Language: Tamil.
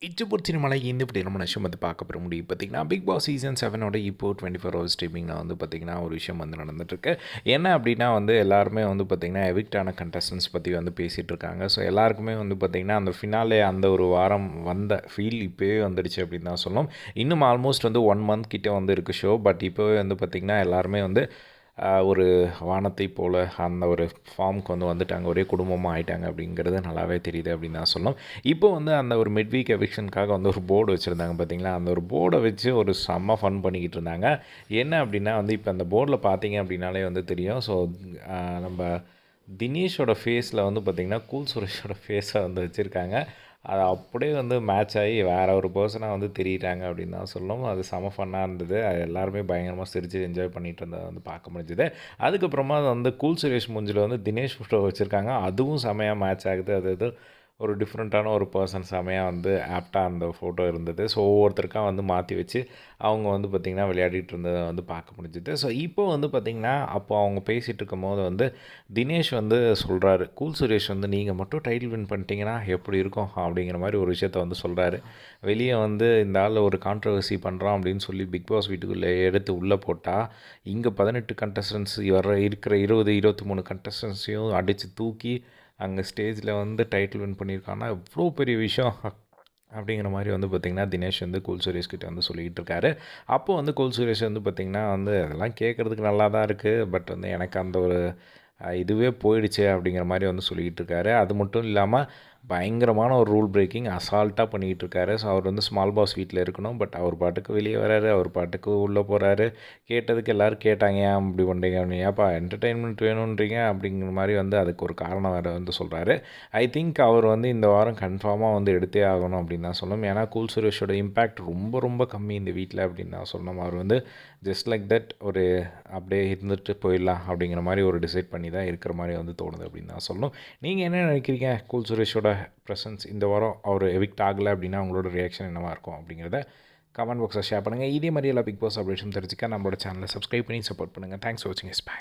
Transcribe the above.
இச்சபுர்ச்சின மலைக்கு இந்த இப்படி நம்ம விஷயம் வந்து பார்க்க பெற முடியும் பார்த்திங்கன்னா பிக் பாஸ் சீசன் 7ஓட இப்போது 24 ஹவர்ஸ் ஸ்ட்ரீமிங்கில் வந்து பார்த்திங்கன்னா ஒரு விஷயம் வந்து நடந்துகிட்ருக்கு. என்ன அப்படின்னா வந்து எல்லாருமே வந்து பார்த்திங்கன்னா எவிக்டான கண்டஸ்டன்ஸ் பற்றி வந்து பேசிகிட்டு இருக்காங்க. ஸோ எல்லாருக்குமே வந்து பார்த்திங்கன்னா அந்த ஃபினாலே அந்த ஒரு வாரம் வந்த ஃபீல் இப்போவே வந்துடுச்சு அப்படின்னு தான் சொல்லணும். இன்னும் ஆல்மோஸ்ட் வந்து 1 மந்த் கிட்டே வந்து இருக்குது ஷோ. பட் இப்போவே வந்து பார்த்திங்கன்னா எல்லாருமே வந்து ஒரு வானத்தை போல் அந்த ஒரு ஃபார்முக்கு வந்து வந்துட்டாங்க. ஒரே குடும்பமாக ஆயிட்டாங்க அப்படிங்கிறது நல்லாவே தெரியுது அப்படின்னு தான் சொல்லணும். இப்போ வந்து அந்த ஒரு மிட் வீக் எவிக்ஷனுக்காக வந்து ஒரு போர்டு வச்சுருந்தாங்க பார்த்தீங்களா, அந்த ஒரு போர்டை வச்சு ஒரு செம்ம ஃபன் பண்ணிக்கிட்டு இருந்தாங்க. என்ன அப்படின்னா வந்து இப்போ அந்த போர்டில் பார்த்தீங்க அப்படின்னாலே வந்து தெரியும். ஸோ நம்ம தினேஷோட ஃபேஸில் வந்து பார்த்திங்கன்னா கூல் சுரேஷோட ஃபேஸை வந்து வச்சுருக்காங்க. அது அப்படியே வந்து மேட்ச் ஆகி வேறு ஒரு பர்சனாக வந்து தெரியிட்டாங்க அப்படின்னு தான் சொல்லணும். அது செம ஃபன்னாக இருந்தது. அது எல்லாருமே பயங்கரமாக சிரித்து என்ஜாய் பண்ணிகிட்டு இருந்ததை வந்து பார்க்க முடிஞ்சுது. அதுக்கப்புறமா வந்து கூல் சுரேஷ் மூஞ்சில் வந்து தினேஷ் ஃபோட்டோ வச்சுருக்காங்க. அதுவும் செமையாக மேட்ச் ஆகுது. அது ஒரு டிஃப்ரெண்ட்டான ஒரு பர்சன் செமையாக வந்து ஆப்டாக அந்த ஃபோட்டோ இருந்தது. ஸோ ஒவ்வொருத்தருக்கா வந்து மாற்றி வச்சு அவங்க வந்து பார்த்திங்கன்னா விளையாடிட்டு இருந்ததை வந்து பார்க்க முடிஞ்சுது. ஸோ இப்போ வந்து பார்த்திங்கன்னா அப்போ அவங்க பேசிகிட்டு இருக்கும்போது வந்து தினேஷ் வந்து சொல்கிறாரு, கூல் சுரேஷ் வந்து நீங்கள் மட்டும் டைட்டில் வின் பண்ணிட்டீங்கன்னா எப்படி இருக்கும் அப்படிங்கிற மாதிரி ஒரு விஷயத்த வந்து சொல்கிறாரு. வெளியே வந்து இந்த ஆள் ஒரு கான்ட்ரவர்சி பண்ணுறான் அப்படின்னு சொல்லி பிக் பாஸ் வீட்டுக்குள்ளே எடுத்து உள்ளே போட்டால் இங்கே 18 கண்டஸ்டன்ஸ் இருக்கிற 20 23 கண்டஸ்டன்ஸையும் அடித்து தூக்கி அங்கே ஸ்டேஜில் வந்து டைட்டில் வின் பண்ணியிருக்காங்கன்னா எவ்வளோ பெரிய விஷயம் அப்படிங்கிற மாதிரி வந்து பார்த்திங்கன்னா தினேஷ் வந்து கூல் சுரேஷ் கிட்டே வந்து சொல்லிக்கிட்டு இருக்காரு. அப்போது வந்து கூல் சுரேஷ் வந்து பார்த்திங்கன்னா வந்து அதெல்லாம் கேட்குறதுக்கு நல்லா தான் இருக்குது. பட் வந்து எனக்கு அந்த ஒரு இதுவே போயிடுச்சு அப்படிங்கிற மாதிரி வந்து சொல்லிக்கிட்டு இருக்காரு. அது மட்டும் இல்லாமல் பயங்கரமான ஒரு ரூல் பிரேக்கிங் அசால்ட்டாக பண்ணிக்கிட்டு இருக்காரு. ஸோ அவர் வந்து ஸ்மால் பாஸ் வீட்டில் இருக்கணும். பட் அவர் பாட்டுக்கு வெளியே வராரு, அவர் பாட்டுக்கு உள்ளே போகிறாரு. கேட்டதுக்கு எல்லோரும் கேட்டாங்க, ஏன் அப்படி பண்ணுறீங்க அப்படின்னு. ஏப்பா என்டர்டெயின்மெண்ட் வேணுன்றீங்க அப்படிங்கிற மாதிரி வந்து அதுக்கு ஒரு காரணம் வேறு வந்து சொல்கிறாரு. ஐ திங்க் அவர் வந்து இந்த வாரம் கன்ஃபார்மாக வந்து எடுத்தே ஆகணும் அப்படின்னு தான் சொல்லணும். ஏன்னா கூல் சுரேஷோட இம்பேக்ட் ரொம்ப ரொம்ப கம்மி இந்த வீட்டில் அப்படின்னு தான் சொல்லணும். அவர் வந்து ஜஸ்ட் லைக் தட் ஒரு அப்படியே இருந்துட்டு போயிடலாம் அப்படிங்கிற மாதிரி ஒரு டிசைட் பண்ணி தான் இருக்கிற மாதிரி வந்து தோணுது அப்படின்னு தான் சொல்லணும். நீங்கள் என்ன நினைக்கிறீங்க? கூல் சுரேஷோட ப்ரெசன்ஸ் இந்த வாரம் அவர் எவிக்ட் ஆகலை அப்படின்னா அவங்களோட ரியாக்ஷன் என்னவாக இருக்கும் அப்படிங்கிறத கமெண்ட் பாக்ஸில் ஷேர் பண்ணுங்கள். இதே மாதிரி எல்லாம் பிக் பாஸ் அப்டேஷன் தெரிஞ்சுக்க நம்மளோட சேனலை சப்ஸ்கிரைப் பண்ணி சப்போர்ட் பண்ணுங்கள். தேங்க்ஸ் ஃபார் வாட்சிங். Yes by.